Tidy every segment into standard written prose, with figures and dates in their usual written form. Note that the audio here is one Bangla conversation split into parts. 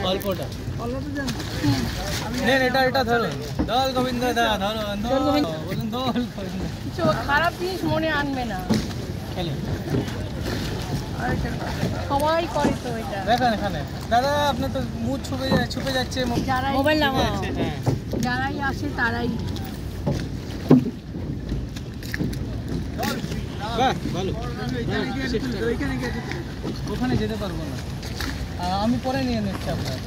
অল্পটা নেন, এটা ধরুন, দল গোবিন্দ দা ধরুন, বলুন দল গোবিন্দ। খারাপ জিনিস মনে আনবে না, খেলেন সবাই করে তো এটা। দেখেন এখানে দাদা, আপনার তো মুখ ছুপে যাচ্ছে, মোবাইল নামাও, যারাই আসে তারাই। ওখানে যেতে পারবো না, আমি পরে নিয়ে নিচ্ছি আপনার।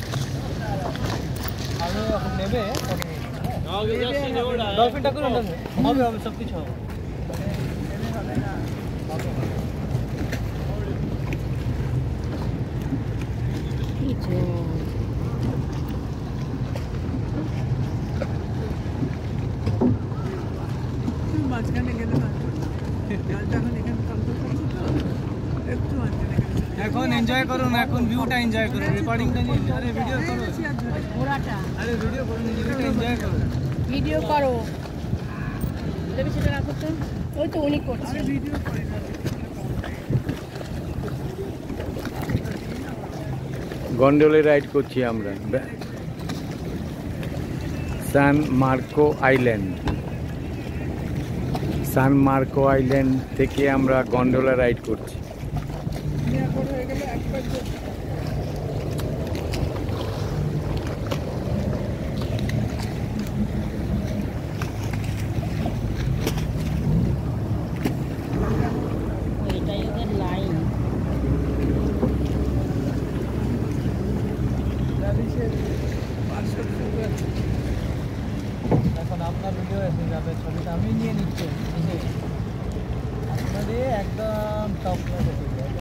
আমি এখন নেবে ডলফিনটা করুন, হবে হবে সব কিছু হবে। এখন এনজয় করুন, এখন ভিউটা এনজয় করুন, রেকর্ডিংটা নিয়ে। আরে ভিডিও করো, ঘোড়াটা, আরে ভিডিও করুন, ভিডিওটা এনজয় করুন, ভিডিও করো। দেখি সেটা না করতে, ওই তো উনি করছে। গন্ডোলে রাইড করছি আমরা San Marco island. San Marco island থেকে আমরা গন্ডোলা রাইড করছি।